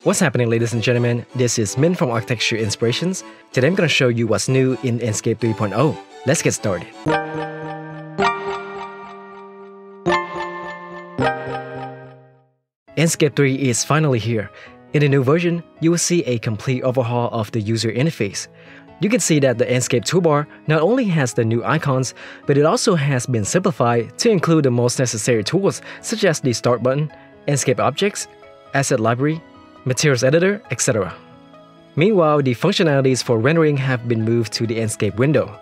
What's happening, ladies and gentlemen? This is Min from Architecture Inspirations. Today I'm going to show you what's new in Enscape 3.0. Let's get started. Enscape 3 is finally here. In the new version, you will see a complete overhaul of the user interface. You can see that the Enscape toolbar not only has the new icons, but it also has been simplified to include the most necessary tools such as the Start button, Enscape objects, Asset library, Materials editor, etc. Meanwhile, the functionalities for rendering have been moved to the Enscape window.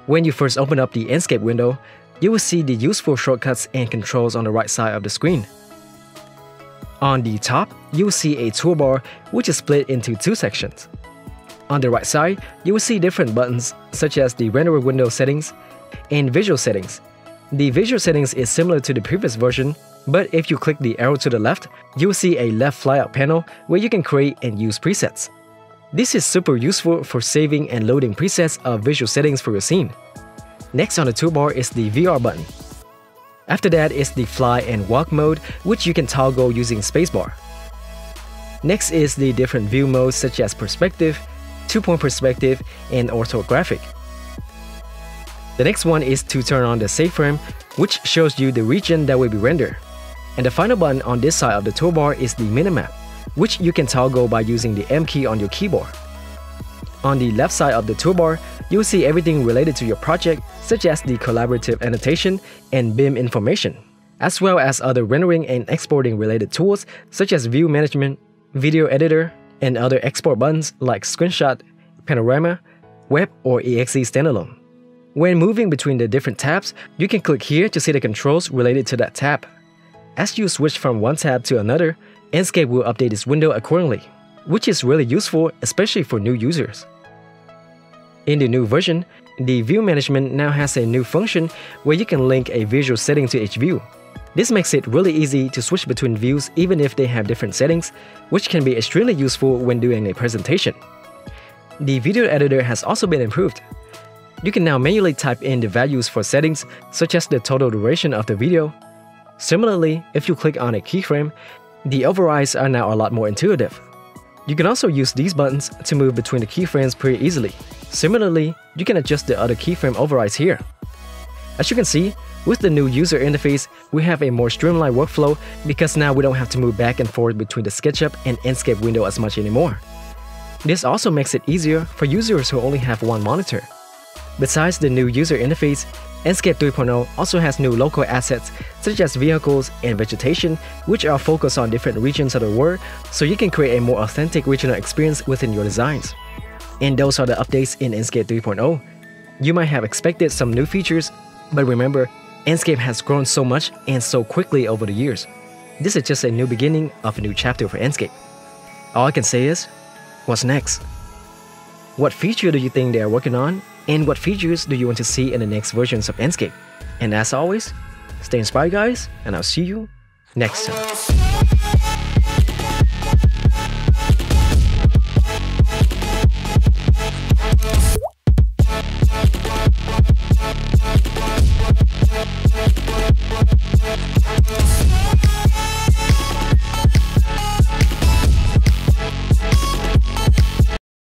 When you first open up the Enscape window, you will see the useful shortcuts and controls on the right side of the screen. On the top, you will see a toolbar which is split into two sections. On the right side, you will see different buttons such as the renderer window settings and visual settings. The visual settings is similar to the previous version, but if you click the arrow to the left, you will see a left flyout panel where you can create and use presets. This is super useful for saving and loading presets of visual settings for your scene. Next on the toolbar is the VR button. After that is the fly and walk mode, which you can toggle using spacebar. Next is the different view modes such as perspective, two-point perspective, and orthographic. The next one is to turn on the save frame, which shows you the region that will be rendered. And the final button on this side of the toolbar is the Minimap, which you can toggle by using the M key on your keyboard. On the left side of the toolbar, you will see everything related to your project, such as the collaborative annotation and BIM information, as well as other rendering and exporting related tools such as view management, video editor, and other export buttons like screenshot, panorama, web, or exe standalone. When moving between the different tabs, you can click here to see the controls related to that tab. As you switch from one tab to another, Enscape will update this window accordingly, which is really useful, especially for new users. In the new version, the view management now has a new function where you can link a visual setting to each view. This makes it really easy to switch between views even if they have different settings, which can be extremely useful when doing a presentation. The video editor has also been improved. You can now manually type in the values for settings, such as the total duration of the video. Similarly, if you click on a keyframe, the overrides are now a lot more intuitive. You can also use these buttons to move between the keyframes pretty easily. Similarly, you can adjust the other keyframe overrides here. As you can see, with the new user interface, we have a more streamlined workflow because now we don't have to move back and forth between the SketchUp and Enscape window as much anymore. This also makes it easier for users who only have one monitor. Besides the new user interface, Enscape 3.0 also has new local assets such as vehicles and vegetation, which are focused on different regions of the world, so you can create a more authentic regional experience within your designs. And those are the updates in Enscape 3.0. You might have expected some new features, but remember, Enscape has grown so much and so quickly over the years. This is just a new beginning of a new chapter for Enscape. All I can say is, what's next? What feature do you think they are working on? And what features do you want to see in the next versions of Enscape? And as always, stay inspired guys, and I'll see you next time.